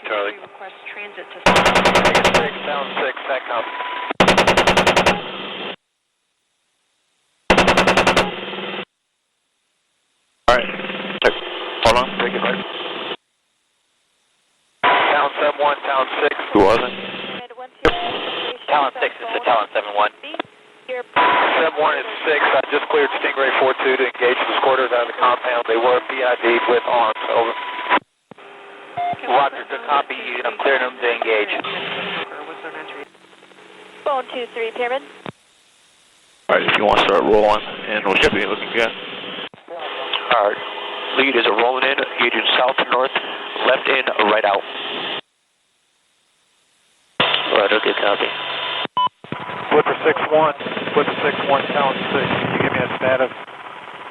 Charlie. Request transit to... Negative 6, down 6, SATCOM. Alright, hold on, take it right. Town 7-1, Town 6. Who was it? Talon 6, this is Talon 7-1. 7-1 is 6, I just cleared Stingray 4-2 to engage the squatters out of the compound. They were PID'd with arms, over. Roger, good copy, I'm clearing them to engage. Phone 2-3, Pyramid. Alright, if you want to start rolling, and we should be looking good. Alright, lead is a rolling in, engaging south to north, left in, right out. Roger, good copy. Flipper 6-1, Flipper 6-1, Talon 6, can you give me a status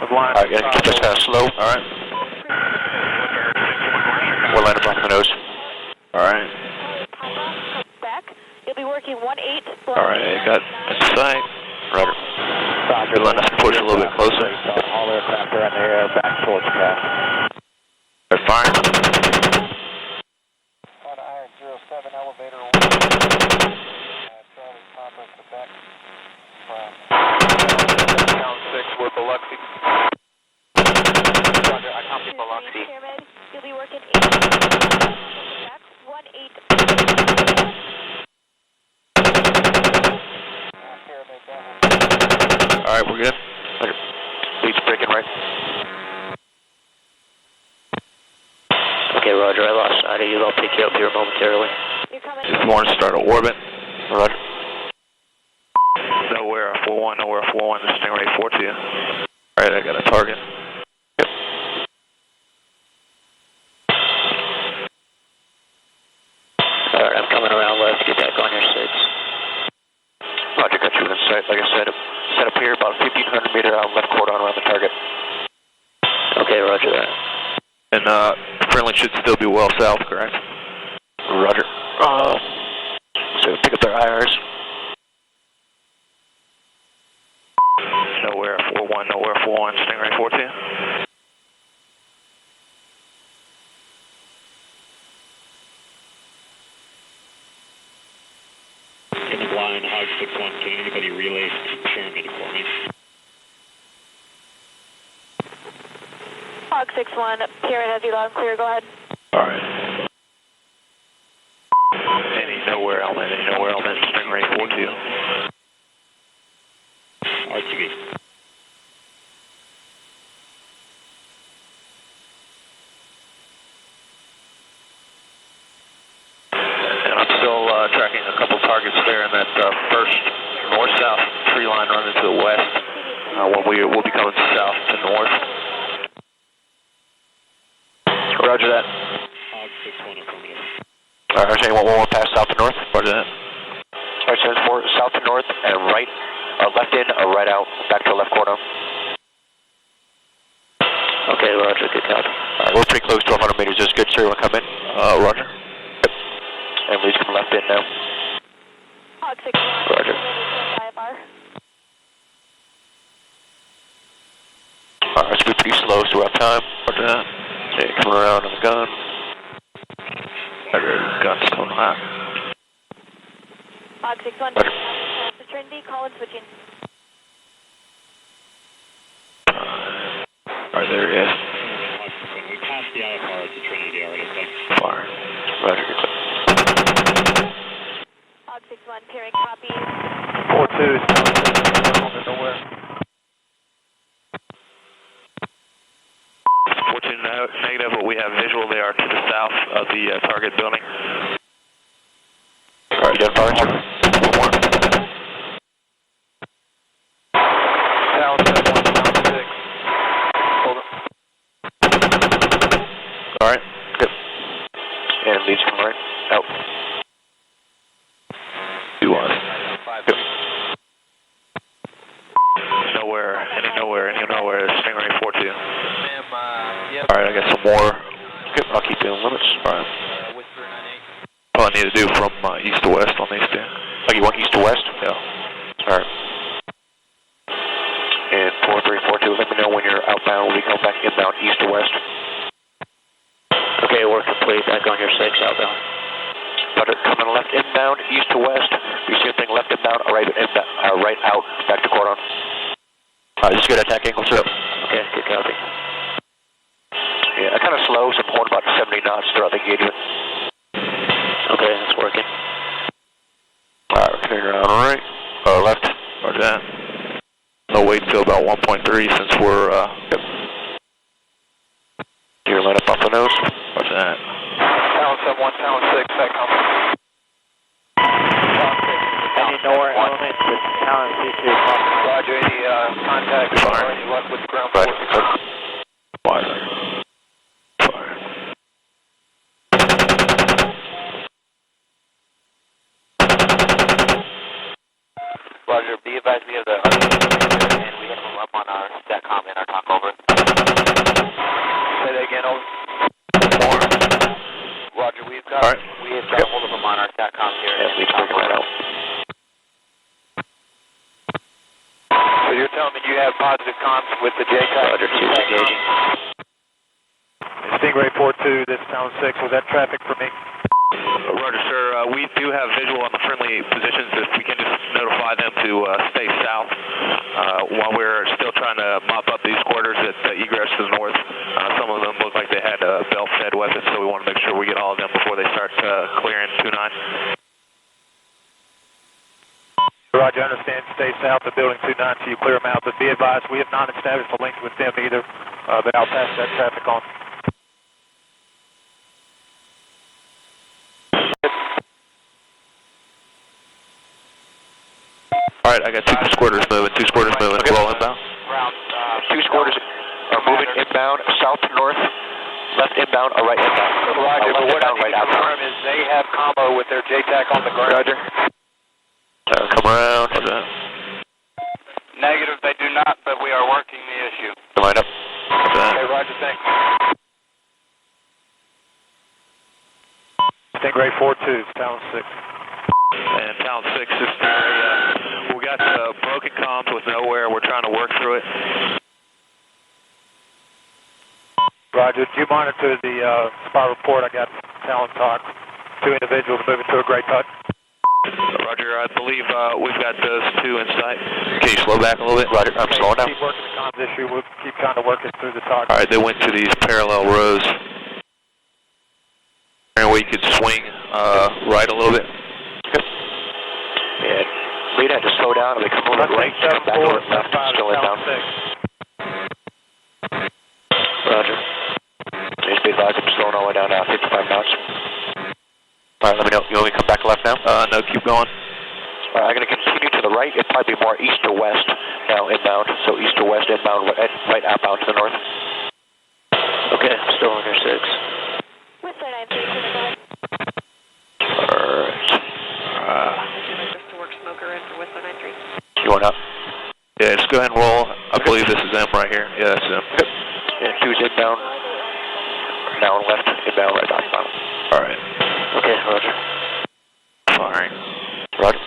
of line? Alright, guys, keep this kind of slow, alright. We're lining up off the nose. Alright. Back. You'll be working 1-8. Alright, got a sight. Roger. Roger, letting us push a little bit closer. All aircraft are in the air, back towards CAF. They're firing. On Iron 07 elevator. Charlie Papa, Quebec. Town 6 with Biloxi. Roger, I copy Biloxi. Pyramid. You'll be working 8. Back 1-8. Alright, we're good. Lead's breaking right. Okay, Roger, I lost sight of you. I'll pick you up here momentarily. If you want to start an orbit, Roger. Nowhere 4-1, nowhere 4-1, this Stingray 4-2. Alright, I got a target. Yep. Alright, I'm coming around left. Get back on your 6. Roger, got you in sight. Like I said, set up here about 1,500 meter out left cordon around the target. Okay, Roger that. And friendly should still be well south, correct? Roger. So pick up their IRs. Nowhere 4-1, nowhere 4-1, Stingray 4-2. In the blind, Hog 6-1, can anybody relay Pyramid for me? Hog 6-1, Pyramid has you loud and clear, go ahead. Alright. Any nowhere element, Stingray 4-2. RTV. And I'm still tracking a couple targets there in that first north-south tree line running to the west. When we'll be coming south to north. Roger that. Hog 6-1, affirmative. Alright, so you want one more pass south to north? Roger that. Alright, so it's more south to north and right, left in, right out, back to left corner. Okay, Roger, good copy. Alright, we're pretty close to 100 meters, just good, sir, you want to come in? Roger. Yep. And Lee's coming left in now. Hog 6-1. Roger. IFR. Alright, it's pretty slow, so we're up time. Roger that. Okay, coming around on the gun. Gun's coming hot. Hog 6-1. Roger. The Trinity, call and switching. Alright, there he is. Hog 6-1, we passed the IFR at the Trinity already, thanks. Fire. Roger, good copy. Hog 6-1, Pyramid copy. 4-2 is nowhere. 14 negative, but we have visual. They are to the south of the target building. Alright, gun fire, sir. One more. Town 7-1, Town 6. Hold on. Alright, good. And leads come right out. 2-1. Good. Nowhere, Stingray 4-2. Yep. Alright, I got some more. Good, I'll keep you in limits. Alright. All I need to do from east to west on these two. Oh, you want east to west? Yeah. Alright. And 4342, let me know when you're outbound. We come back inbound east to west. Okay, we're complete. Back on your 6 outbound. Roger, coming left inbound, east to west. You see anything left inbound, right inbound, right out, back to cordon. Just good attack angle, sir. Okay, good copy. Yeah, kind of slow, so I'm holding about 70 knots throughout the engagement. Okay, that's working. Alright, we're turning around right, left. Roger that. No wait till about 1.3 since we're, yep. You're line up off the nose. Roger that. Town 71, Town 6, that comes. Any NOR element with Town C2. Roger, any contact or any luck with ground force? Fire. Fire. Roger, be advised we have the and we have them up on our StatCom and our talk over. Say that again, over. More. Roger, we have got hold of them on our StatCom here. Yeah, we can right out. So you're telling me you have positive comms with the JTAC? Roger, 2 engaging. Stingray 4-2, this is Town 6. Was that traffic for me? Roger, sir. We do have visual on the friendly positions. If we can just notify them to stay south while we're still trying to mop up these quarters at egress to the north. Some of them look like they had belt-fed weapons, so we want to make sure we get all of them before they start clearing 2-9. Roger, I understand. Stay south of building 2-9 so you clear them out. But be advised, we have not established a link with them either. But I'll pass that traffic on. All right, I got 2 squirters moving. 2 squirters moving. Okay. Roll inbound. 2 squirters are moving inbound, south to north, left inbound, or right inbound. Roger, but what I inbound, need to confirm is they have combo with their JTAC on the ground. Roger. Come around. Negative, they do not, but we are working the issue. Line up. Okay, Roger, thanks. Stingray 4-2, Town 6. And Town 6 is we got broken comms with nowhere. We're trying to work through it. Roger, do you monitor the spot report? I got Town talk. 2 individuals moving to a great putt. Roger, I believe we've got those 2 in sight. Can you slow back a little bit? Roger, I'm slowing down. Keep working the comms issue. We'll keep trying to work it through the talk. All right, they went to these parallel rows. And we could swing right a little bit. Yeah, lead had to slow down and they come over right, back over left, still inbound. Roger. Just be advised, I'm slowing all the way down now, 55 knots. All right, let me know. You want me to come back left now? No, keep going. All right, I'm going to continue to the right. It'd probably be more east to west now inbound. So east to west inbound, right outbound to the north. Okay, still on your 6. Whistler 93, All right. Just to work smoker in for Whistler 93. You want up? Yeah, just go ahead and roll. I believe this is them right here. Yeah, that's them. Okay. Yeah, 2's inbound. Now on left, inbound, right outbound. All right. Okay, Roger. Firing. Roger.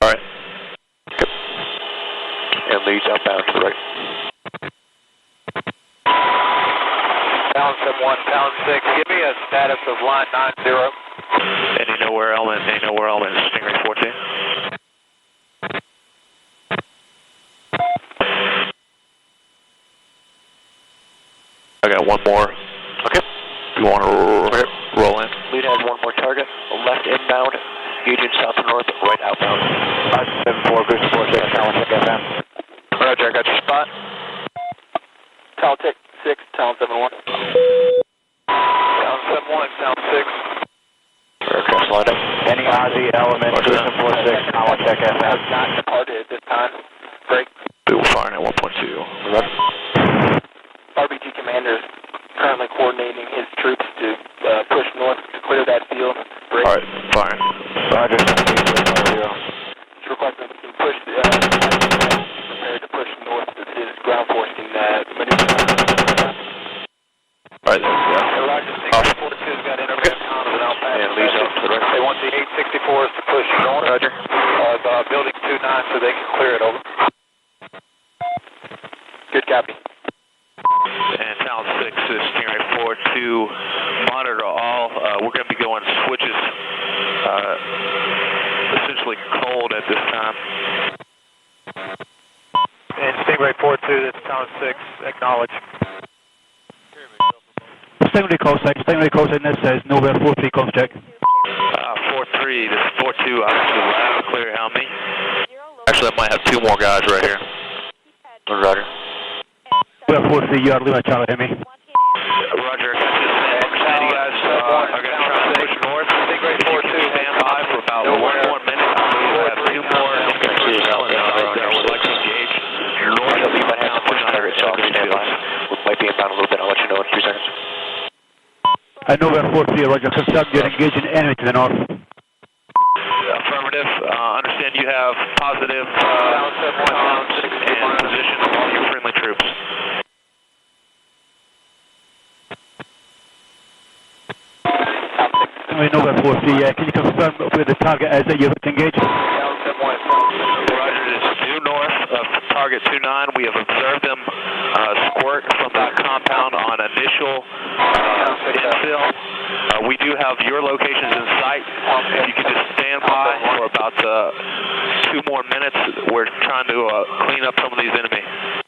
All right. Okay. And leads outbound to the right. Town 71, Town 6, give me a status of line 90. Any nowhere element, Stingray 14. I got 1 more. Okay. You want to roll in? Lead has 1 more target. Left inbound, engaging south to north, right outbound. 574, Goose 46, Town 6 FM. Roger, I got your spot. Town 6, Town 71. Town 71, Town 6. Aircraft lined up. Any Aussie element, Goose 46, Town 6 FM. Not departed at this time. Break. We were firing at 1.2. Roger. RBG commander is currently coordinating his troops to push north to clear that field. Break. All right, firing. Roger. It's requesting that we can push prepared to push north to his ground forcing maneuver. All right, there we go. Roger, 642's got interface comms and outbound. And leads up to the right. They want the 864s to push north. Roger. Building 29 so they can clear it over. Copy. And Town 6 is Stingray 4 to monitor all. We're going to be going switches, essentially cold at this time. And Stingray 4-2, that's Town 6, acknowledge. Stingray call sign, this says nowhere, 4-3, call check. 4-3, this is 4-2, obviously loud and clear, how me? Actually, I might have 2 more guys right here. Roger. We're 4-3, you are Lima Charlie, hear me? Roger, got you. You guys are going to try to push north. Stingray 4-2, stand by for about 1 more minute. We'll have 2 more. I'm going to see you out there. I would like to engage. North of you might have to push target, so stand by. We might be inbound a little bit. I'll let you know in 3 seconds. I know we're 4-3, Roger. Confirm you're engaging enemy to the north. Affirmative. Understand you have positive comms and position of all your friendly troops. I know we're 4-3, can you confirm where the target is that you've engaged? Roger, it is due north of target 29. We have observed them squirt from that compound on initial infill. We do have your locations in sight. If you could just stand by for about 2 more minutes. We're trying to clean up some of these enemies.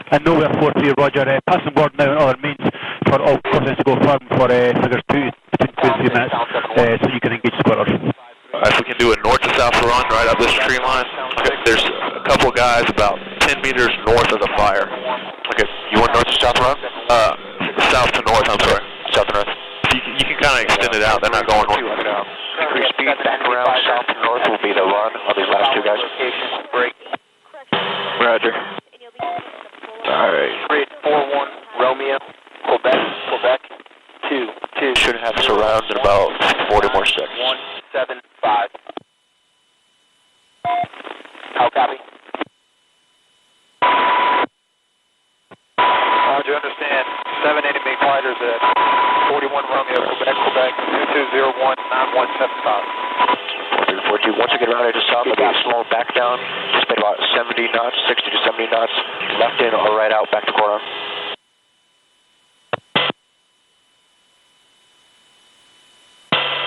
I know we're 4-3, Roger. Passing word now on other means for all courses to go firm for figures 2 between 2 and 3 minutes so you can engage squatters. If we can do a north to south run right up this tree line. Okay, there's a couple guys about 10 meters north of the fire. Okay, you want north to south run? South to north, I'm sorry. South to north. You can kind of extend it out, they're not going north. Increase speed back around south to north will be the run of these last 2 guys. Roger. Alright. 41 Romeo, Quebec 2. Should have us around in about 40 more seconds. 175. How copy? Roger, understand. 7 enemy fighters at 41 Romeo, Quebec 2201-9175. 42. Once you get around here to south, it'll be slow back down. Just made about 70 knots, 60 to 70 knots. Left in or right out, back to Coron.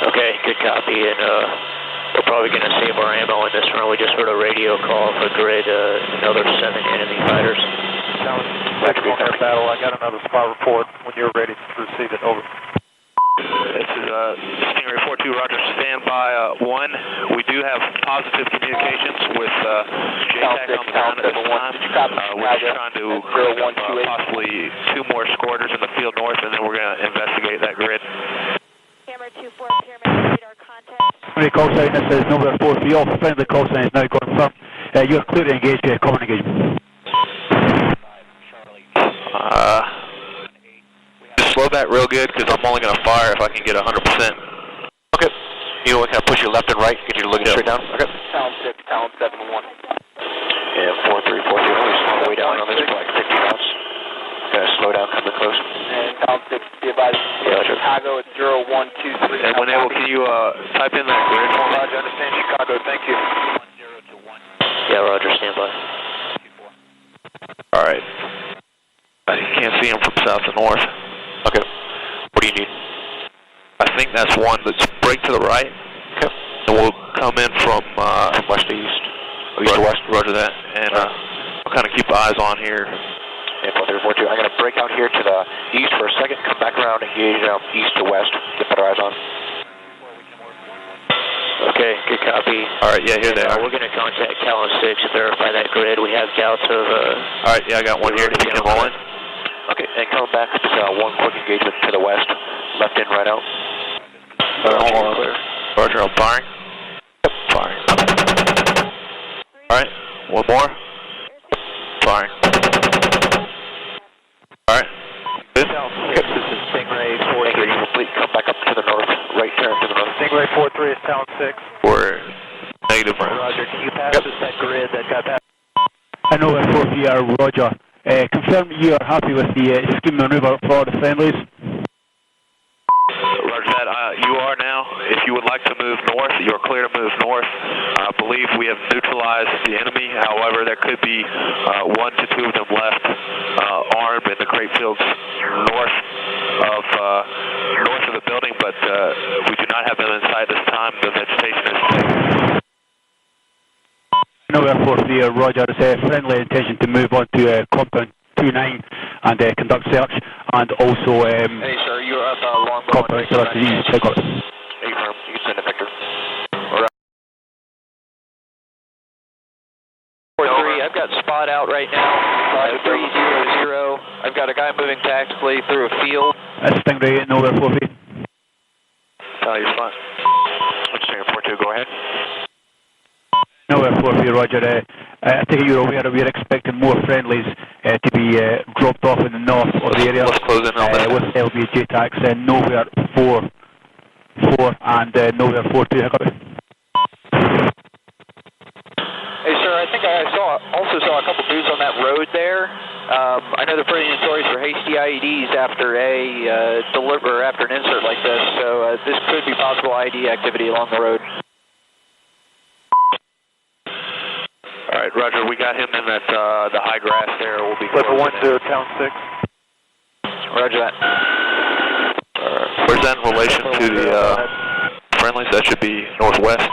Okay, good copy. And we're probably going to save our ammo in this run. We just heard a radio call for grid, another 7 enemy fighters. Air battle. I got another spot report when you're ready to receive it. Over. This is Stingray 4-2, Roger. Stand by 1. We do have positive communications with JTAC on the ground at this time. We're just trying to possibly 2 more squatters in the field north, and then we're going to investigate that grid. Camera 2-4, Pyramid radar contact. Friendly call sign, this says nowhere 4-3, all friendly call sign is now confirmed. You're clear to engage, common engagement. Just slow back real good because I'm only going to fire if I can get 100%. Okay. You know what, can I push you left and right? Get you looking straight down? Okay. Town 6, Town 7-1. Yeah, 4-3, 4-3. Only slow way down on this for like 50 knots. Gotta slow down, coming close. And Town 6, be advised. Chicago at 0123. And when able, can you type in that grid for me? Roger, understand Chicago, thank you. Yeah, Roger, stand by. Alright. I can't see him from south to north. Okay. What do you need? I think that's 1. Let's break to the right. Okay. And we'll come in from west to east. East to west. Roger that. And we'll kind of keep eyes on here. Yeah, 4-3, 4-2. I'm going to break out here to the east for a second, come back around, engage east to west, get better eyes on. Okay, good copy. Alright, yeah, here they are. We're going to contact Talon 6 to verify that grid. We have doubts of... Alright, yeah, I got one here. You can roll in. Okay, and coming back, just 1 quick engagement to the west. Left in, right out. Hold on. Roger, I'm firing. Yep, firing. Alright, 1 more. Firing. Alright. Good. This is Stingray 4-3. Complete. Come back up to the north. Right turn to the north. Stingray 4-3 is Town 6. We're negative. Roger, can you pass us that grid that got that? I know we're 4-3, Roger. Confirm you are happy with the scheme maneuver for the friendlies. Roger that. You are now. If if you would like to move north, you are clear to move north. I believe we have neutralized the enemy. However, there could be 1 to 2 of them left armed in the crepe fields north of the building, but we do not have them inside this time. The vegetation is thick. Nowhere 4-3, Roger. It's a friendly intention to move on to compound 29 and conduct search, and also Hey, sir, you're up Longbow. compound 30. Check out. You can send a picture. 4-3, I've got spot out right now. 300. I've got a guy moving tactically through a field. Stingray, nowhere 4-3. You're fine. Let's say 4-2, go ahead. Nowhere 4-3, Roger. I think you're aware that we're expecting more friendlies to be dropped off in the north of the area. Let's close in on that. With LBJ tax, nowhere 4 and nowhere 4-2. Hey, sir, I think I also saw a couple dudes on that road there. I know they're pretty notorious for hasty IEDs after after an insert like this, so this could be possible ID activity along the road. All right, Roger, we got him in that the high grass there. We'll be Level 10, Town 6. Roger that. Where's that in relation to the friendlies? That should be northwest.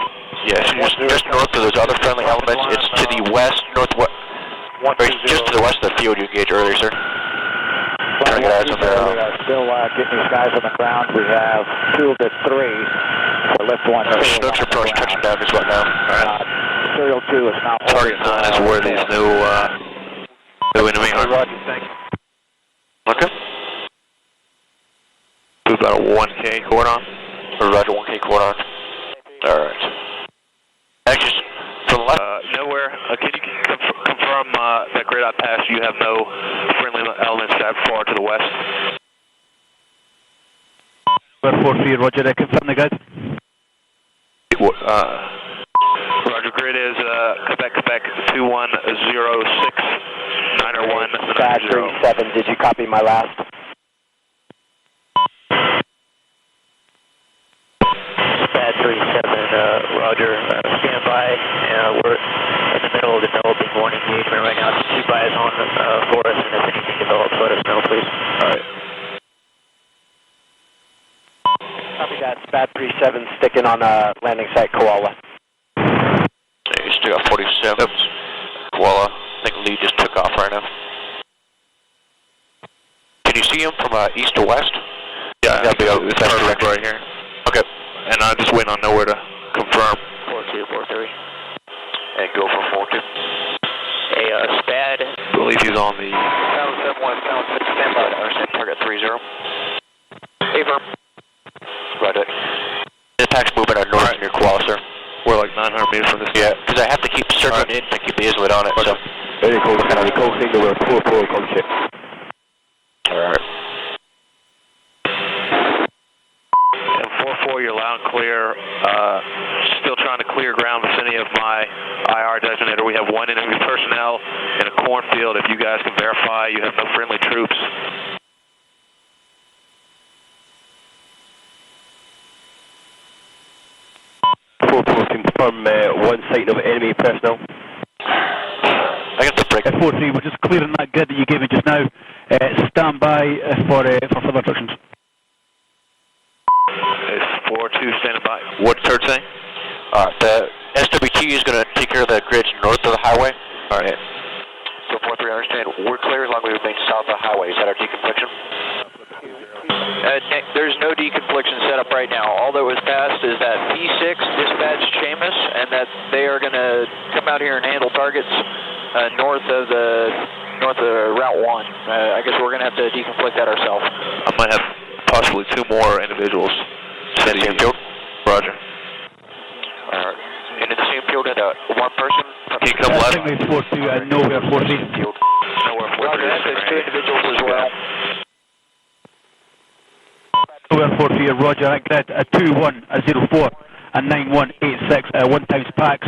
Yeah, just north of those other friendly elements. It's to the west, northwest. Just to the west of the field you engaged earlier, sir. Trying to get eyes on there. Still getting these guys on the ground. We have 2 of the 3 for lift 1. Snooks approach touching down is what now? Serial 2 is now Target 9 is where these new enemy are. Roger, thank you. Okay. We've got a 1K cordon. Roger, 1K cordon. All right. Actually, from the left. Nowhere. Can you confirm that grid I passed? You have no friendly elements that far to the west. Nowhere 4-3, Roger. Confirm the guide. Roger, grid is Quebec 2106 901 Bad 37, did you copy my last? Bad 37, Roger, stand by. We're in the middle of developing one engagement right now. Just keep eyes on for us, and if anything develops, let us know, please. All right. Copy that. Bad 37 sticking on landing site Koala. You still got 47. Koala. I think Lee just took off right now. Can you see him from east to west? Yeah, that'd be it's perfect right here. Okay. And I'm just waiting on nowhere to confirm. 4-2, 4-3. And go for 4-2. Hey, Spad. I believe he's on the... Pound 7-1, pound 6, stand by. Understand, target 3-0. Hey, firm. Roger. The attack's moving north near Koala, sir. We're like 900 meters from this. Yeah, because I have to keep circling in to keep the Islet on it, so... Very cool. Kind of cool thing to work. 4-4, come check. Alright. And 4-4, you're loud and clear. Still trying to clear ground vicinity of my IR designator. We have 1 enemy personnel in a cornfield. If you guys can verify, you have no friendly troops. Confirm one sighting of enemy personnel. I got the break. 4-3, we're just clearing that grid that you gave me just now. Stand by for further instructions. It's 4-2 standing by. What's third saying? The SWT is going to take care of the grids north of the highway. Alright. So 4-3, I understand. We're clear as long as we remain south of the highway. Is that our deconfliction? There's no deconfliction set up right now. All that was passed is that P6 dispatched Seamus, and that they are going to come out here and handle targets north of Route 1. I guess we're going to have to deconflict that ourselves. I might have possibly 2 more individuals. Same field? Roger. Alright. And in the same field, one person? Can you come left? Stingray 4-2 and nowhere 4-3. Nowhere 4-3. Roger, that's 2 individuals as well. Nowhere 4-3, Roger. That grid, 2-1, 0-4 and 9186, 1 times packs.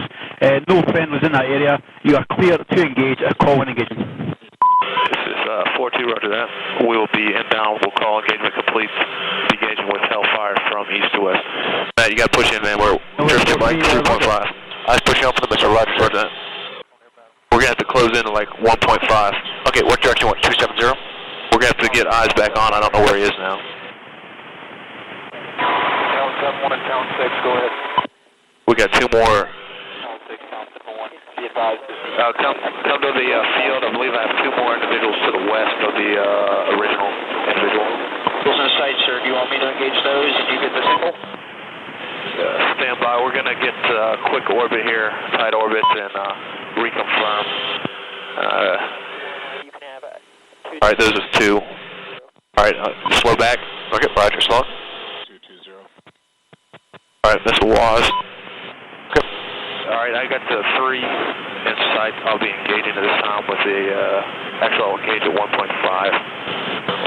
No friendlies in that area. You are clear to engage. Call when engaging. This is 4-2 4-2, roger that. We will be inbound. We'll call engagement complete. Engaging with Hellfire from east to west. Matt, you got to push in, man. We're drifting like 2.5. I was pushing up for the missile, roger, roger that. We're going to have to close in to like 1.5. Okay, what direction you want? 270? We're going to have to get eyes back on. I don't know where he is now. Town 7-1 and Town 6, go ahead. We got two more. Town 6, Town 7-1, be advised. Come to the field. I believe I have two more individuals to the west of the original individual. Those in sight, sir. Do you want me to engage those and you get the signal? Stand by. We're going to get quick orbit here, tight orbit, and reconfirm. All right, those are two. All right, slow back. Okay, roger, slow. 220. All right, missile WAS. Okay. All right, I got the three in sight. I'll be engaging at this time with the actual engage at 1.5.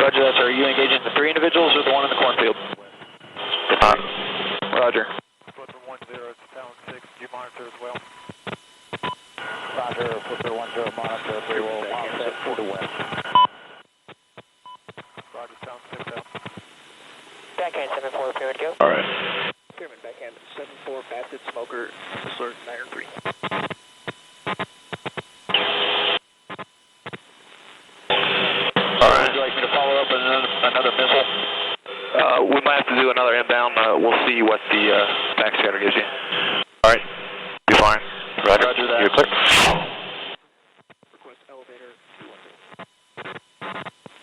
Roger that, sir. Are you engaging the three individuals or the one in the cornfield? Roger. Flipper 10 to Town 6, do you monitor as well? Roger, Flipper 10 monitor, we will offset 4 to west. Roger, Town 6 out. Backhand 7-4, pyramid go. All right. Pyramid backhand 7-4, Basset Smoker, Alert 9-3. All right. Would you like me to follow up with another missile? We might have to do another inbound. We'll see what the backscatter gives you. All right. Be fine. Roger. Roger that. You're clear. Request elevator 210.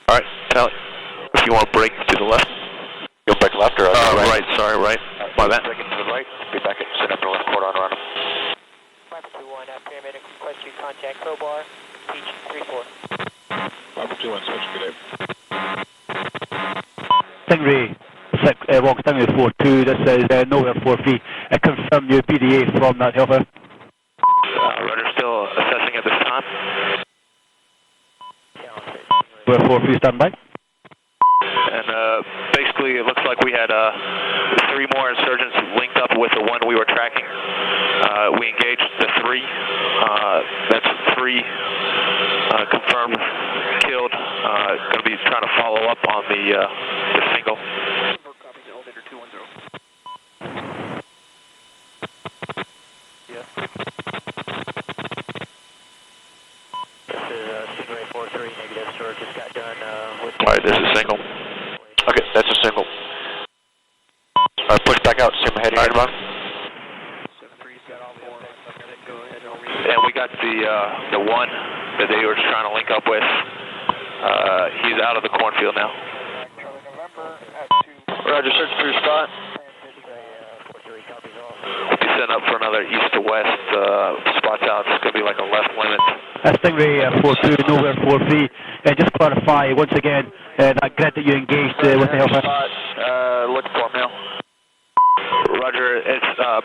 All right. Tally. If you want to break to the left. You'll break left or right. Sorry, right. My bad. Second to the right. Be back at set up the left quarter on around him. 521, pyramid, request you contact crowbar, beach 34. 521, switch, good day. Stingray, walk Stingray 4-2, this is nowhere 4-3. Confirm your PDA from that helper. Rudder still assessing at this time. We're 4-3 standby. And basically it looks like we had three more insurgents linked up with the one we were tracking. We engaged the three. That's three confirmed killed. Going to be trying to follow up on the single. Copies elevator 210. Yes. This is Stingray 4-3, negative, sir. Just got done with... All right, this is single. Okay, that's a single. Push back out, Sim heading right about. 7-3's got all four. Go ahead, I'll read. And we got the one that they were trying to link up with. He's out of the cornfield now. Roger, search for your spot. We'll be setting up for another east to west spots out. It's going to be like a left limit. Stingray 4-2, nowhere 4-3. Just clarify once again that grid that you engaged with the helper. Looking for him now. Roger, it's about,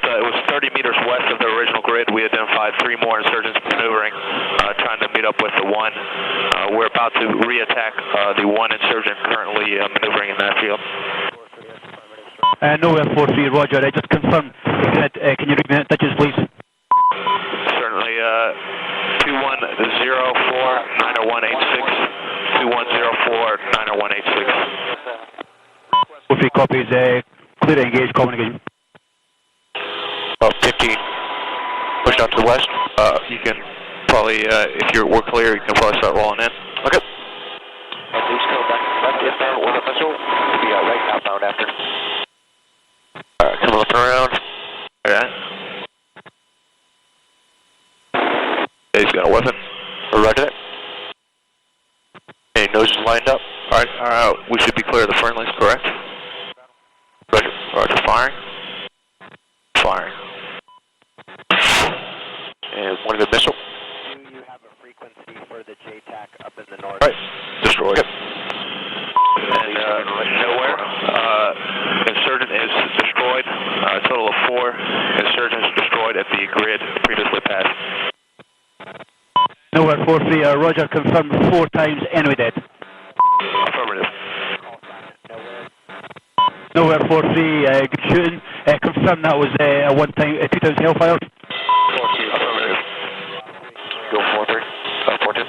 it was 30 meters west of the original grid. We identified three more insurgents maneuvering, trying to meet up with the one. We're about to re-attack the one insurgent currently maneuvering in that field. Nowhere 4-3, roger. Just confirm the grid. Can you read me that digits, please? Certainly, 2104-90186. 2104-90186. 4-3 copies. Clear to engage, communication. 15. Push down to the west. You can probably, if we're clear, you can probably start rolling in. Okay. And please go back left inbound with a missile. We'll be right outbound after. Alright, come looking around. Alright. Yeah, he's got a weapon. Roger that. Any noses lined up? Alright, we should be clear of the friendlies, correct? Roger. Roger, firing. Firing. And one good missile. Do you have a frequency for the JTAC up in the north? Right. Destroyed. And nowhere. Insurgent is destroyed. A total of 4 insurgents destroyed at the grid previously passed. Nowhere 4-3, roger, confirmed 4 times, enemy dead. Affirmative. Nowhere 4-3, good shooting. Confirmed that was a 2 times Hellfire. 4-2, affirmative. Go 4-3. 4-2.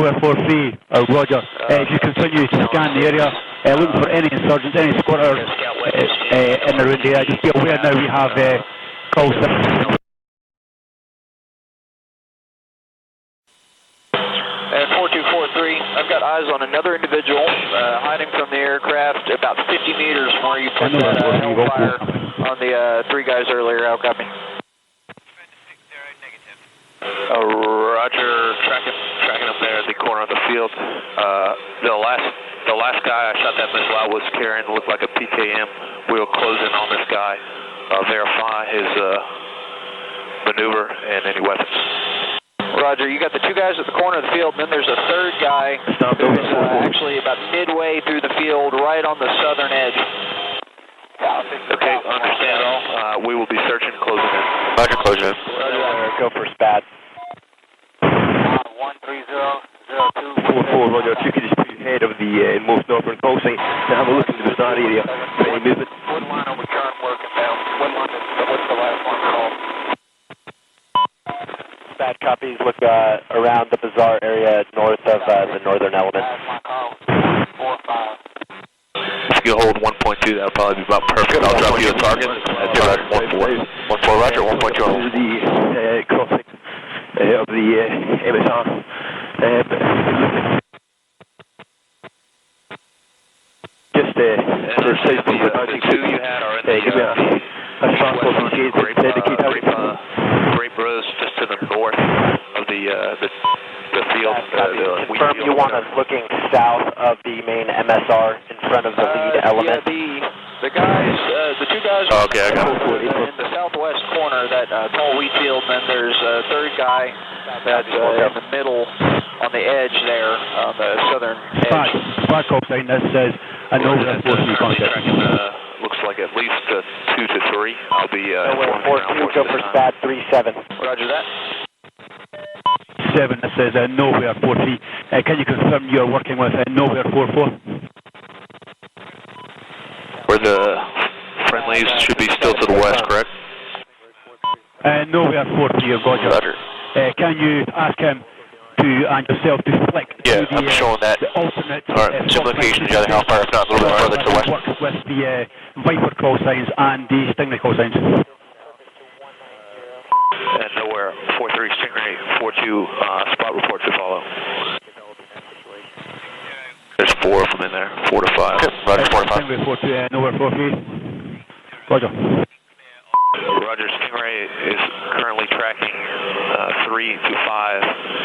Nowhere 4-3, Roger. If you continue to scan the area, looking for any insurgents, any squatters in the round area, just be aware now we have call 7. And 4243, I've got eyes on another individual hiding from the aircraft about 50 meters from where you put that hellfire on the 3 guys earlier. How copy? Roger, tracking him there at the corner of the field. The last guy I shot that missile out was carrying, looked like a PKM. We'll close in on this guy, verify his maneuver and any weapons. Roger, you got the 2 guys at the corner of the field, and then there's a 3rd guy who's actually about midway through the field, right on the southern edge. Okay, understand all. We will be searching, closing in. Roger, closing in. Go for SPAD. 13002. 4-4, Roger. If you could just put your head of the most northern call sign to have a look into the bizarre area for any movement. Woodline over turn working down. Woodline is what's the last one called? SPAD copies. Look around the bazaar area north of the northern element. My call. 4-5. If you hold 1.2, that'll probably be about perfect. I'll drop you a target. That's about 1-4. 1-4, Roger, 1.2. This is the crossing of the MSR. Just south of the 2 you had are in the give me a transport engage to indicate how Grape Rose, just to the north of the field. Confirm you want us looking south of the main MSR in front of the lead element. Yeah, the guys, the 2 guys okay, I got it. in the southwest corner, that tall wheat field, and then there's a 3rd guy that's in the middle on the edge there, on the southern edge. SPAD call sign, this says a Nowhere 4-3 contact. Looks like at least 2 to 3. I'll be Nowhere 4-2, go for SPAD 3-7. Roger that. 7, that says Nowhere 4-3. Can you confirm you're working with Nowhere 4-4? Where the friendlies should be still to the west, correct? Nowhere 4-3, Roger. Can you ask him and yourself to flick Yeah, to I'm showing that. the alternate Some location to the other hellfire, if not a little bit further to the west. Work with the Viper call signs and the Stingray call signs. And Nowhere 4-3, Stingray 4-2, spot report to follow. There's 4 of them in there, 4 to 5. Okay, Roger, 4 to 5. Stingray 4-2, Nowhere 4-3. Roger. Roger, Stingray is currently tracking 3 to 5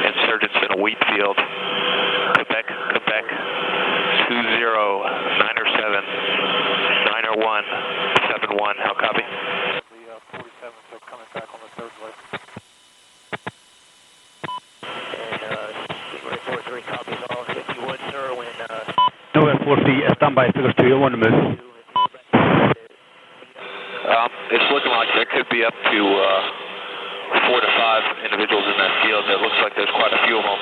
insurgents in a wheat field. Quebec, 20, 907, 901, 71. How copy? 47, so coming back on the 3rd list. And Stingray 4-3 copies all. If you would, sir, when Nowhere 4-3, standby, figures 2, on the move. It's looking like there could be up to 4 to 5 individuals in that field. It looks like there's quite a few of them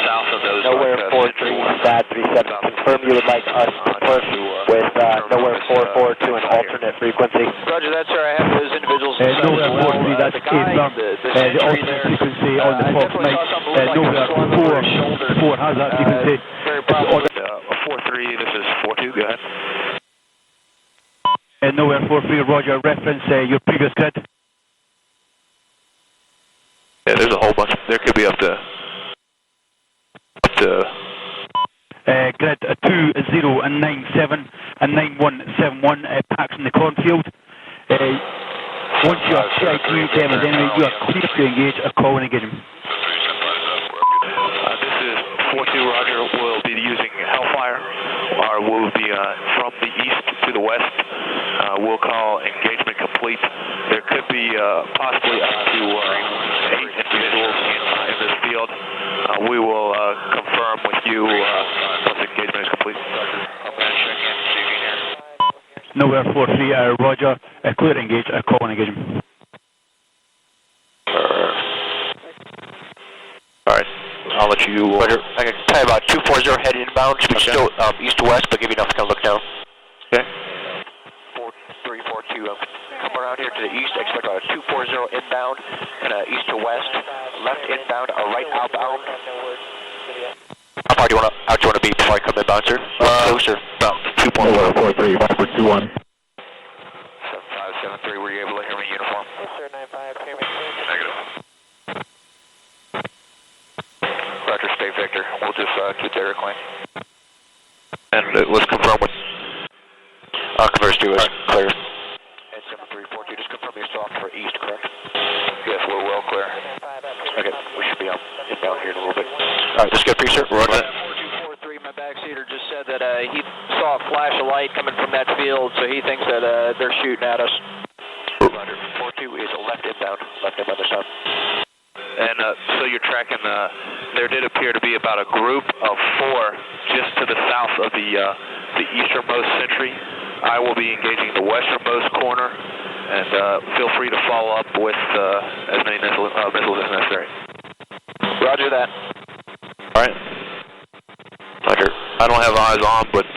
south of those. Nowhere 4-3, SPAD 3-7. Confirm you would like us to push with Nowhere 4-4 to an alternate frequency. Roger that, sir. I have those individuals. Nowhere 4-3, that's confirmed. The alternate frequency on the Fox night. Nowhere 4 has that frequency. Very probably. 4-3, this is 4-2, go ahead. Nowhere 4-3, Roger, reference your previous grid. Yeah, there's a whole bunch. There could be up to grid 20 and 97 and 9171 packs in the cornfield. Once you have CIQ them as enemy, you are clear to engage or call and engage them. This is 4-2, Roger. We'll be using Hellfire, or we'll be from the east to the west. We'll call engagement complete. There could be possibly up to 8 individuals in this field. We will confirm with you once engagement is complete. Nowhere 4-3, Roger. Clear to engage, call and engage them. Alright, I'll let you... Roger, I can tell you about 240 heading inbound. Should be still east to west, but give you enough to kind of look down. Okay. 4342, come around here to the east. Expect about a 240 inbound, kind of east to west. Left inbound, a right outbound. How far do you want to be before I come in, bouncer? Closer, about 2.1. 4-3, 5-4-2-1. 7573, were you able to hear me uniform? Yes, sir, 95, pyramid clear. Negative. Roger, stay Victor. We'll just keep the area clean. And let's confirm with converse to us. Clear. And 7342, just confirm you're still off for east, correct? Yes, we're well clear. Okay, we should be up inbound here in a little bit. Alright, this is good for you, sir. Roger that. 4243, my backseater just said that he saw a flash of light coming from that field, so he thinks that they're shooting at us. Roger, 42 is a left inbound this time. And so you're tracking, there did appear to be about a group of 4 just to the south of the easternmost sentry. I will be engaging the westernmost corner, and feel free to follow up with as many missiles as necessary. Roger that. All right. Roger. I don't have eyes on, but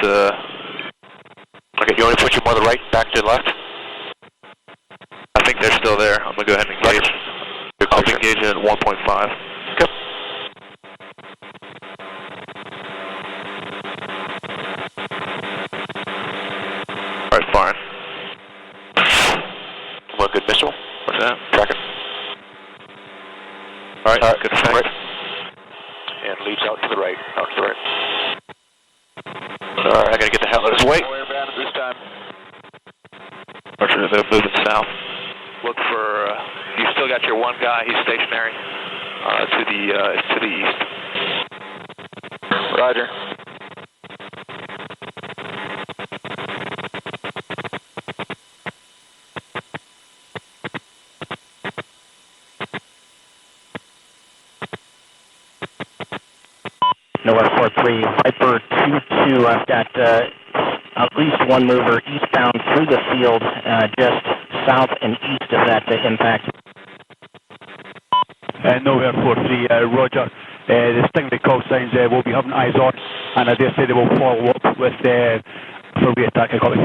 okay. You want me to put you more to the right, back to the left? I think they're still there. I'm gonna go ahead and engage. I'll be engaging at 1.5. Okay. All right, firing. One good missile. What's that? Tracking. All right, good effect. Right. And leads out to the right. Out to the right. All right, I gotta get the hell out of this way. We're bound at this time. Roger, they're moving south. Look for. You still got your one guy. He's stationary to the east. Roger. Nowhere 4-3, Viper 2-2. I've got at least one mover eastbound through the field, just south and east of that impact. Nowhere 4-3, Roger. The Stingray call signs will be having eyes on, and I dare say they will follow up with for re-attack. I call it.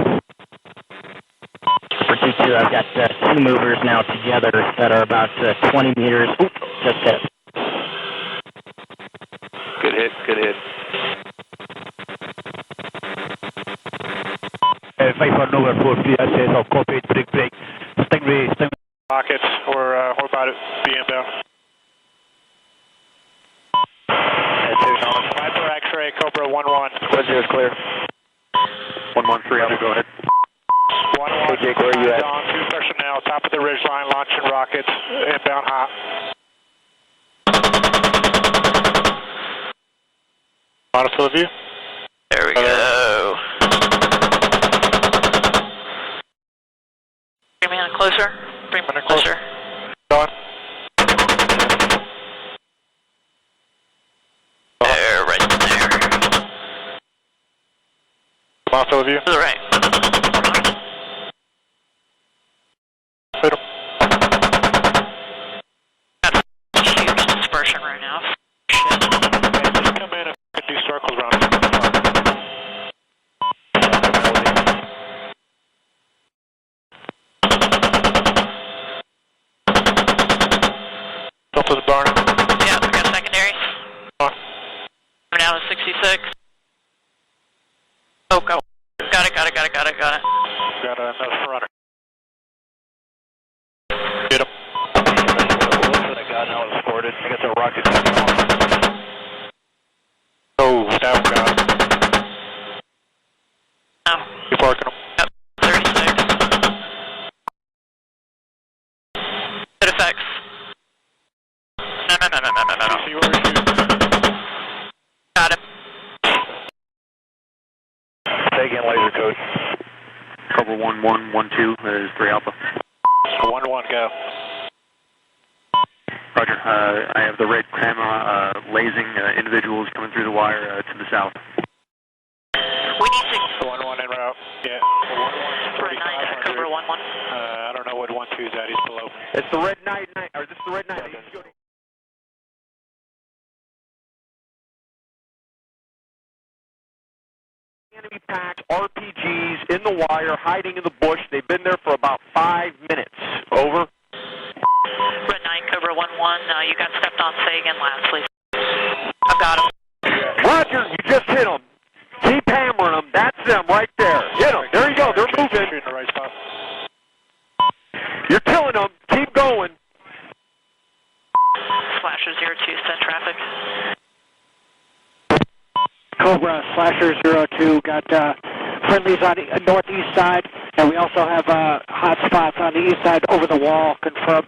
For 2-2, I've got 2 movers now together that are about 20 meters. Oop, just hit. Good hit, good hit. Viper nowhere 4-3, I said I'll copy it, break. Stingray. Rockets, we're about to be inbound. Viper X-ray, Cobra 1-1. 1-0 is clear. 113, I'll go ahead. 1-1, Hey, Jake, where are you at? on 2 personnel, top of the ridge line, launching rockets, inbound hot. Autofill view. There we go. Bring me in closer. Bring me in closer. Going. There, right there. Autofill view. To the right. Hit him. Got huge dispersion right now. Shit. Hey, just come in and do circles around us. Delta's burning. Yeah, we got secondaries. On. We're down to 66. Oh, go. Got it. Got another runner. Hit him. I got now escorted. I got the rocket coming on. Oh, down guy. Oh. Keep parking him. Yep, 36. Good effects. No. See where we're shooting. Got it. Say again, laser code. Cobra 1112 is 3 Alpha. 1-1, go. Roger. I have the red camera lasing individuals coming through the wire to the south. We need 1-1 en route. Yeah. 1-1's for 9 Cobra 1-1. I don't know what 1-2's at. He's below. It's the red night, or this is the red night. Enemy packs, RPGs in the wire, hiding in the bush. They've been there for about 5 minutes. Over. Red 9 Cobra 1-1. You got stepped on. Say again last, please. I've got him. send traffic. Cobra Slasher 02 got friendlies on the northeast side, and we also have hot spots on the east side over the wall. Confirmed.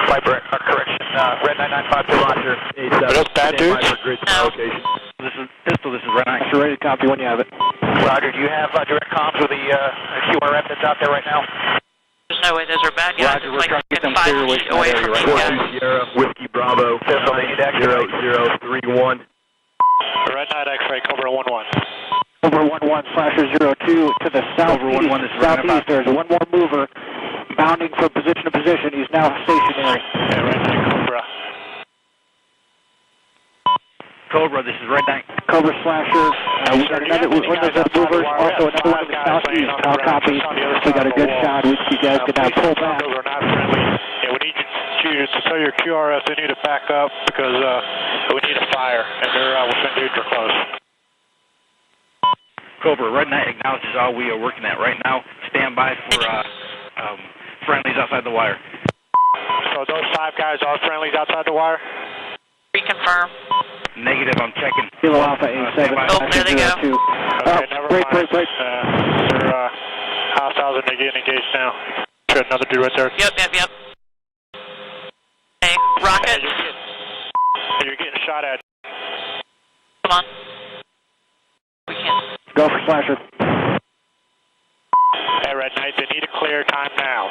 Viper, correction, Red 995 to Roger. That's bad, dude. No. This is Pistol, this is Red 9. You're ready to copy when you have it. Roger, do you have direct comms with the QRF that's out there right now? There's no way those are bad guys. Roger, It's we're like trying to get them 5 clear away feet from away that from area these right guys. Sierra, Whiskey Bravo, Pistol, they need extra. 0031. Red 9 X-ray, Cobra 1-1. Cobra 1-1 Slasher 02 to the southeast. Cobra 1-1, this is Red 995. Southeast, there's one more mover bounding from position to position. He's now stationary. Yeah, Red 9 Cobra. Cobra, this is Red 9. Cobra Slasher. We got another one of the movers, also another one in the southeast. I'll copy. We got a good shot. We you guys can now pull back. Those are not friendly. Yeah, we need you to tell your QRS they need to back up because we need a fire, and they're within danger close. Cobra, Red 9 acknowledges all we are working at right now. Stand by for friendlies outside the wire. So those 5 guys are friendlies outside the wire? Reconfirm. Negative, I'm checking. Kilo Alpha 87. Oh, there they go. Okay, never break, mind. break. They're hostiles and they're getting engaged now. Should another dude right there. Yep. Hey, rocket. You're getting shot at. Come on. We can't. Go for Slasher. Hey, Red Knight, they need a clear time now.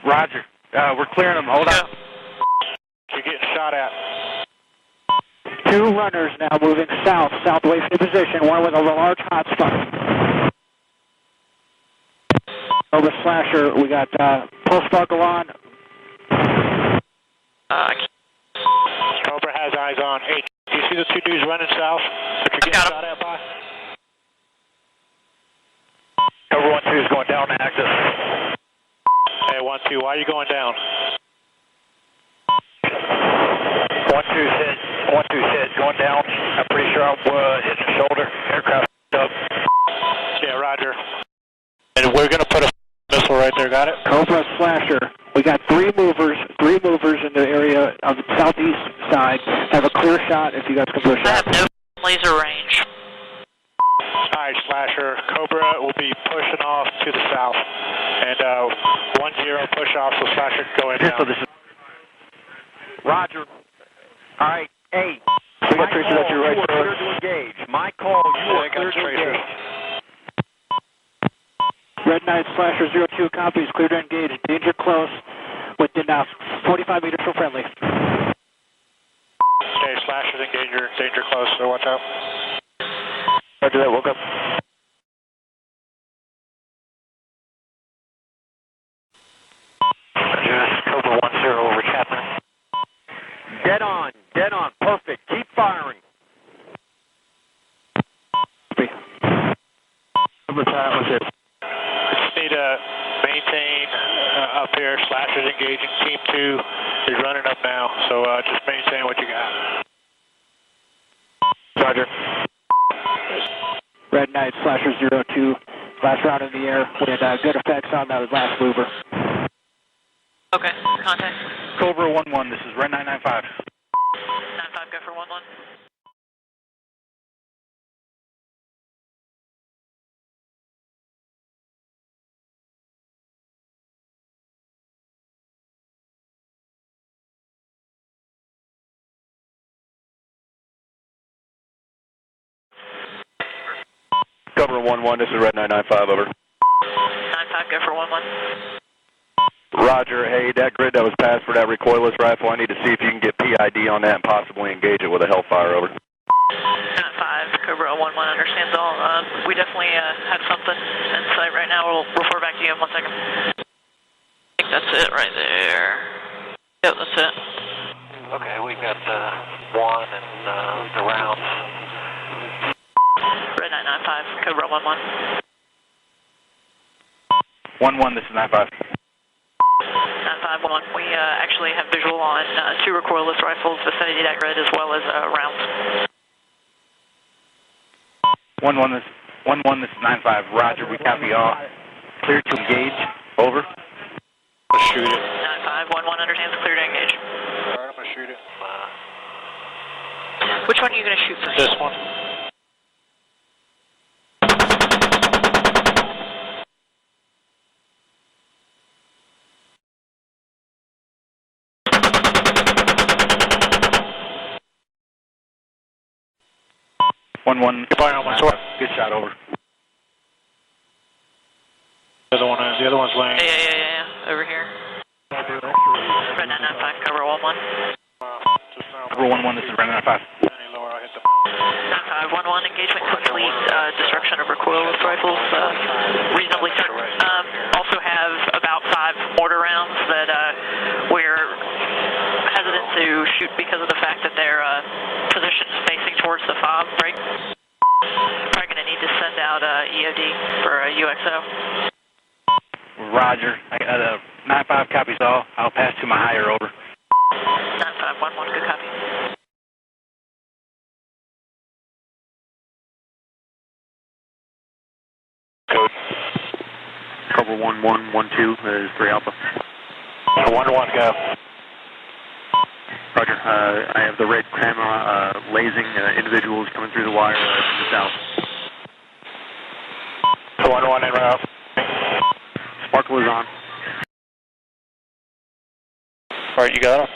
Roger. We're clearing them. Hold on. You're getting shot at. 2 runners now moving south away from the position, one with a large hotspot. Over Slasher, we got pulse buckle on. Cobra has eyes on. Hey, do you see the 2 dudes running south that you're getting shot at by? Cobra 1-2 is going down active. Hey, 1-2, why are you going down? 1-2's hit. 1-2's hit. Going down. I'm pretty sure I'm hitting the shoulder. Aircraft up. Yeah, Roger. And we're going to put a missile right there. Got it? Cobra Slasher. We got 3 movers in the area of the southeast side. Have a clear shot if you guys can do a shot. I have no laser range. Alright, Slasher. Cobra will be pushing off to the south. And 1-0 push off, so Slasher can go in now. Roger. All right, hey. We got tracers at your right, sir. Clear to engage. My call, you are clear to engage. Red 9 Slasher 02 copies, clear to engage. Danger close within 45 meters from friendly. Okay, Slasher's in danger close, so watch out. Roger that, woke up. Cobra 1-0 over Chapman. Dead on. Perfect. Keep firing. We just need to maintain up here. Slasher's engaging. Team 2 is running up now, so just maintain what you got. Roger. Red 9 Slasher 02. Last round in the air. We had good effects on that last mover. Okay, contact. Cobra 1-1, this is Red 995. 95, go for 1-1. Cobra 1-1, this is Red 995, over. 95, go for 1-1. Roger, hey, that grid that was passed for that recoilless rifle, I need to see if you can get PID on that and possibly engage it with a Hellfire, over. 95, Cobra 1-1, understands all. We definitely have something in sight right now. We'll report back to you in 1 second. I think that's it right there. Yep, that's it. Okay, we've got 1 and the rounds. Red 995, Cobra 1-1. 1-1, this is 95. 9511. We actually have visual on 2 recoilless rifles, vicinity that grid, as well as rounds. 1-1, this is 95. Roger, we copy all. Clear to engage. Over. shoot it. 9511 understands clear to engage. Alright, I'm gonna shoot it. Which one are you gonna shoot first? This one. One. Fire on my sword. Good shot, over. The other one's laying. Yeah. Over here. Red 995, cover 11. Cover 11, this is Red 95. Any lower, I'll hit the... 9511, engagement complete, destruction of recoilless rifles, reasonably certain. Also have about 5 mortar rounds that we're hesitant to shoot because of the fact that their position's facing towards the fob, right? Probably going to need to send out EOD for UXO. Roger. I got 95 copies all. I'll pass to my higher, over. 9511, good copy. Code. Cover 1112 is 3 Alpha. 1-1, go. Roger. I have the red camera lasing individuals coming through the wire to the south. 1-1 en route. Sparkle is on. Alright, you got him?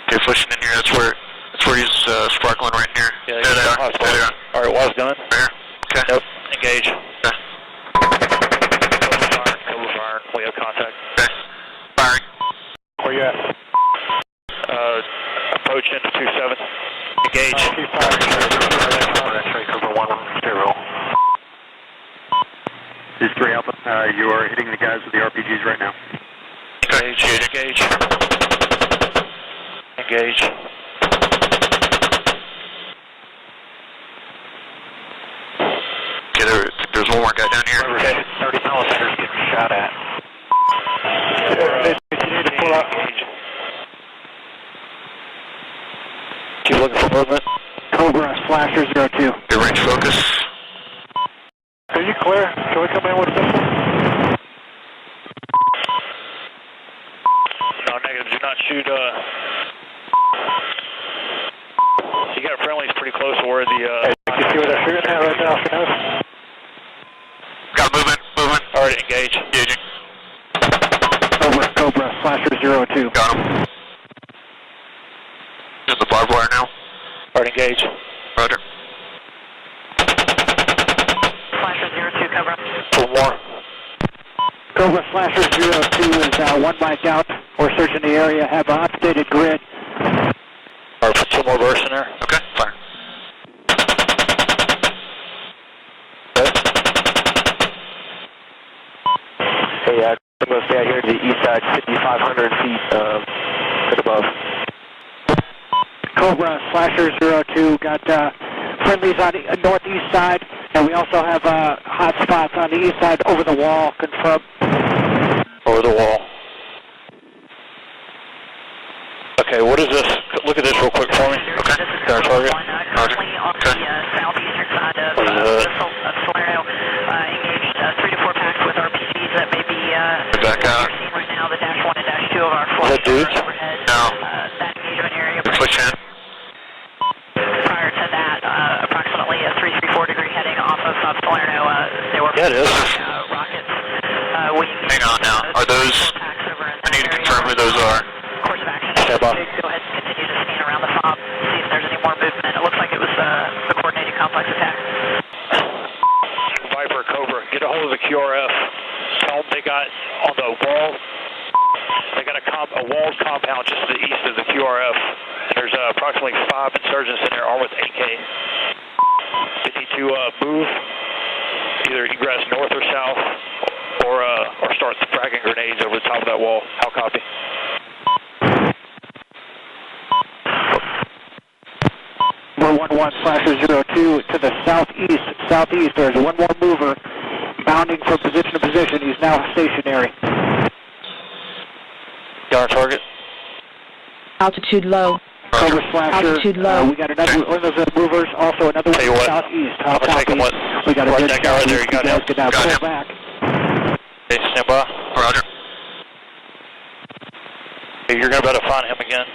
Okay, pushing in here. That's where he's sparkling right here. Yeah, there they are. Alright, was gun. There. Okay. Yep. Engage. Okay. Cover fire. We have contact. Okay. Firing. Where you at? Approach into 27. Engage. Keep firing. X-ray cover 110. This is 3 Alpha. You are hitting the guys with the RPGs right now. Engage. Okay, there's one more guy down here. Okay, 30 millimeters getting shot at. You need to pull out. Keep looking for movement. Cobra, Slasher 02. Your range focus. Are you clear? Can we come in with this one? No, negative. Do not shoot. You got friendlies pretty close to where the... Hey, you see where they're shooting at right now? Got movement. Alright, engage. Engaging. Cobra, Slasher 02. Got him. In the barbed wire now. Alright, engage. Roger. Slasher 02, cover up. For more. Cobra, Slasher 02 is 1 mic out. We're searching the area, have an updated grid. Alright, put 2 more bursts in there. Okay, fire. Hey, I'm going to stay out here to the east side, 5,500 feet to above. Cobra, Slasher 02 got friendlies on the northeast side, and we also have hot spots on the east side over the wall. Confirm. Over the wall. Okay, what is this? Look at this real quick for me. Okay. Our target. Currently on the southeastern side of Salerno, engaged 3 to 4 packs with RPGs that may be back out. right now, the Dash 1 and Dash 2 of our Is that dudes? overhead. No. That engagement area. Push in. Prior to that, approximately a 334 degree heading off of South Salerno, they were Yeah, it is. rockets. Hang on now. Are those... I need to confirm who those are. Course of action. Yeah, boss. Go ahead and continue to scan around the fob, see if there's any more movement. It looks like it was the coordinated complex attack. Viper, Cobra, get a hold of the QRF. Tell them they got on the wall. They got a walled compound just to the east of the QRF. And there's approximately 5 insurgents in there, armed with AK. They need to move, either egress north or south, or start fragging grenades over the top of that wall. How copy? We're 1-1, Slasher 02 to the southeast. There's one more mover bounding from position to position. He's now stationary. Got our target? Altitude low. Cobra, Slasher. Altitude low. We got another one of those movers, also another one southeast. I'm going to take him with. We got a right, good that guy right there. You got him. Can now pull back. Okay, stand by. Roger. You're going to be able to find him again.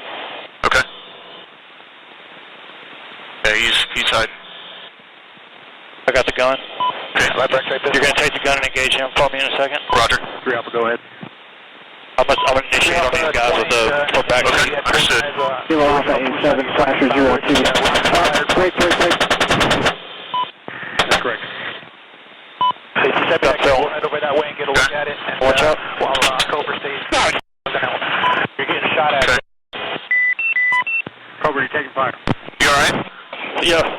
Okay. Yeah, he's hiding. I got the gun. Okay. You're going to take the gun and engage him for me in a second? Roger. 3 Alpha, go ahead. I'm going to initiate on these guys with the back. Okay, understood. Kilo Alpha 87, Slasher 02. Break. That's correct. Hey, you set that Phil. Head over that way and get a look at it. And, Watch out. While Cobra stays you're getting shot at. Okay. Cobra, you're taking fire. You alright? Yeah.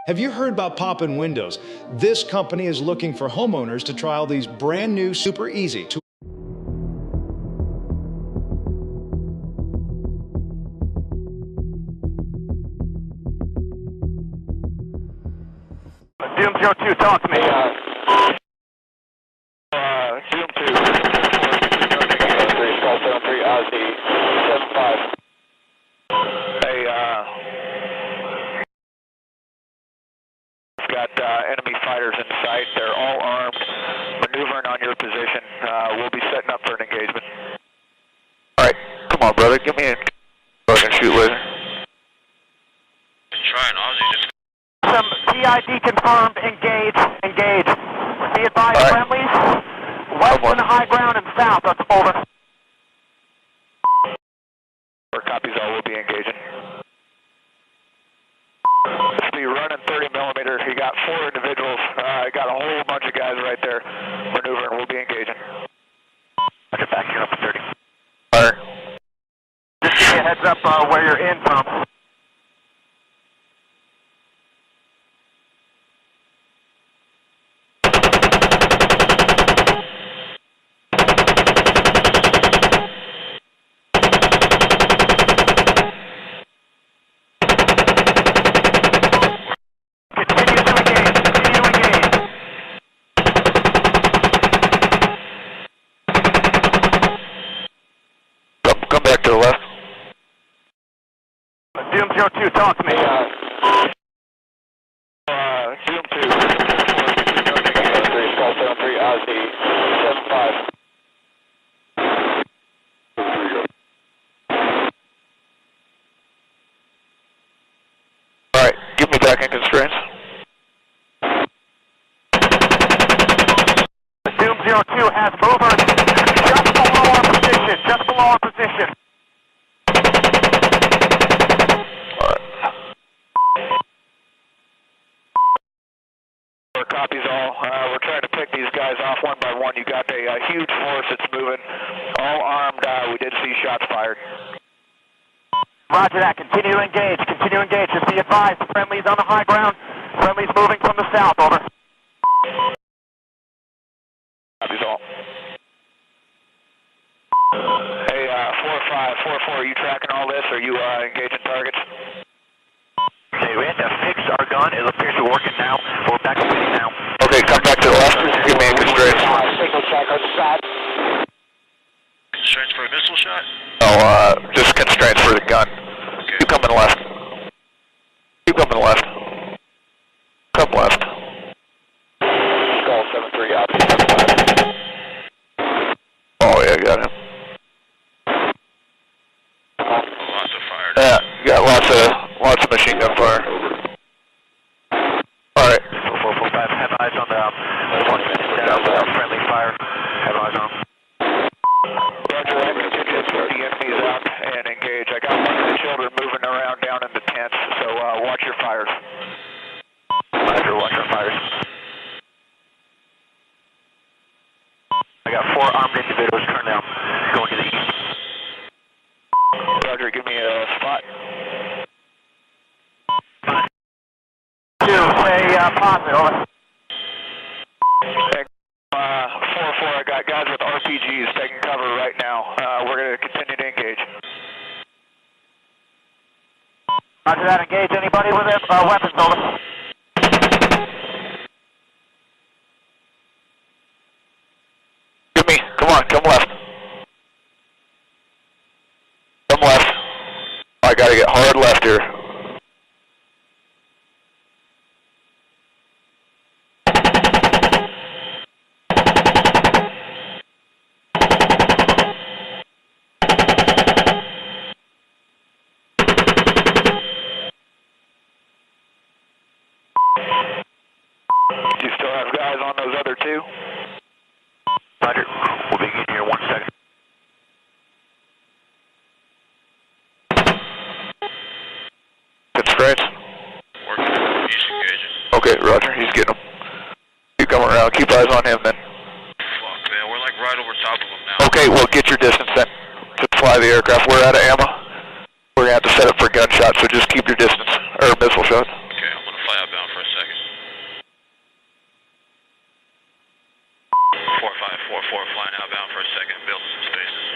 Have you heard about Poppin' Windows? This company is looking for homeowners to trial these brand new, super easy to Doom 02, talk to me. Doom 2. 3 Ozzy 75. Hey, we've got enemy fighters in sight. They're all armed, maneuvering on your position. We'll be setting up for an engagement. Alright, come on, brother. Give me a... I can shoot later. Trying, Ozzy just... Some TID confirmed, engage. Be advised, right. friendlies, west and high ground and south, that's over. Copies all, will be engaging. This will be running 30 millimeter. You got 4 individuals. Got a whole bunch of guys right there maneuvering. We'll be engaging. I'll get back here up at 30. Alright. Just give me a heads up where you're in from. Come back to the left. Doom 02, talk to me. Doom 2. 3 Ozzy 75. Alright, give me back in constraints. Doom 02 has movers just below our position. Copies all. We're trying to pick these guys off one by one. You got a huge force that's moving, all armed. We did see shots fired. Roger that. Continue to engage. Just be advised. Friendlies on the high ground. Friendlies moving from the south. Over. Copies all. Hey, 4-5, 4-4. Are you tracking all this? Are you engaging targets? Okay, we had to fix our gun. It appears to be working now. We're back to waiting now. Okay, come back to the left. Give me in constraints. Signal check on the side. Constraints for a missile shot? No, just constraints for the gun. Okay. Keep coming left. Keep coming left. Come left. Skull 73 out. Oh yeah, got him. Lots of fire. Yeah, got lots of machine gun fire. Alright. 445, have eyes on the 1 minute down without friendly fire. Have eyes on. Roger, I'm going to get the enemies out and engage. I got one of the children moving around down in the tents, so watch your fires. Roger, watch your fires. I got 4 armed individuals currently going to the east. Roger, give me a spot. 2, say positive, over. 4-4, I got guys with RPGs taking cover right now. We're going to continue to engage. Roger that, engage anybody with weapons, over. Give me, come on, come left. Come left. I gotta get hard left here. constraints? Working. He's engaging. Okay, roger. He's getting them. Keep coming around. Keep eyes on him then. Fuck, man. We're like right over top of him now. Okay, well, get your distance then to fly the aircraft. We're out of ammo. We're going to have to set up for gunshot, so just keep your distance, or missile shot. Okay, I'm going to fly outbound for a second. 4544 flying outbound for a second, building some spaces.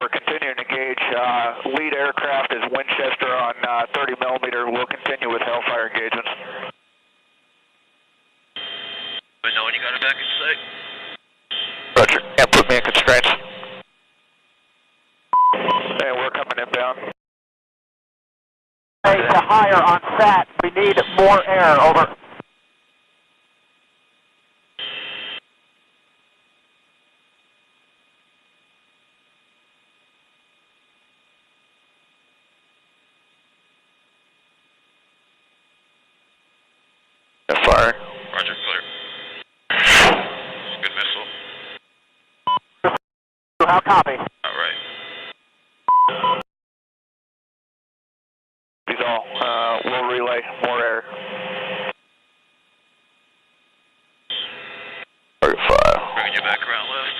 We're continuing to engage. Lead aircraft is Winchester on 30 millimeter. We'll continue with Hellfire engagements. But no, when you got it back in sight. Roger. And put me in constraints. And we're coming inbound. Hey, to higher on SAT. We need more air. Over. Firing. Roger, clear. Good missile. How copy? All right. He's all. We'll relay more air. Target 5. Bringing you back around left.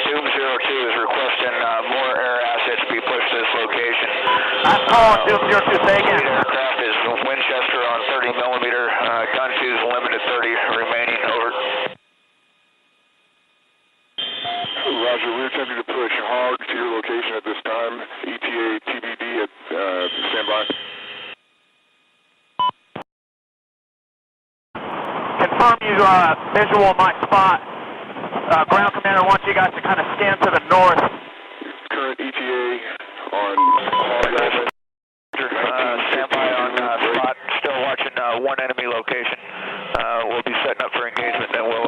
Zoom 02 is requesting more air assets be pushed to this location. I'm calling Zoom 02. Say again. Aircraft is Winchester on 30 millimeter. Gun 2 is limited 30 remaining. Over. Roger, we're attempting to push hard to your location at this time. ETA TBD at standby. Confirm you visual my spot. Ground commander wants you guys to kind of stand to the north. Current ETA on standby on spot. Still watching one enemy location. We'll be setting up for engagement, then we'll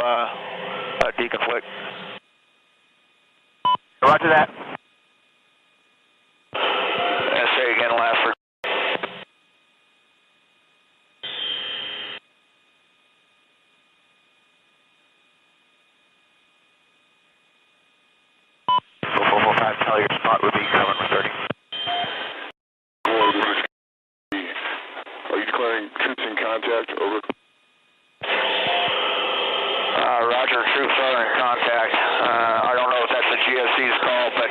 deconflict. Roger that. Say again, last for. Tell your spot would be coming for 30. Are you declaring troops in contact? Over. Roger, troops are in contact. I don't know if that's the GSC's call, but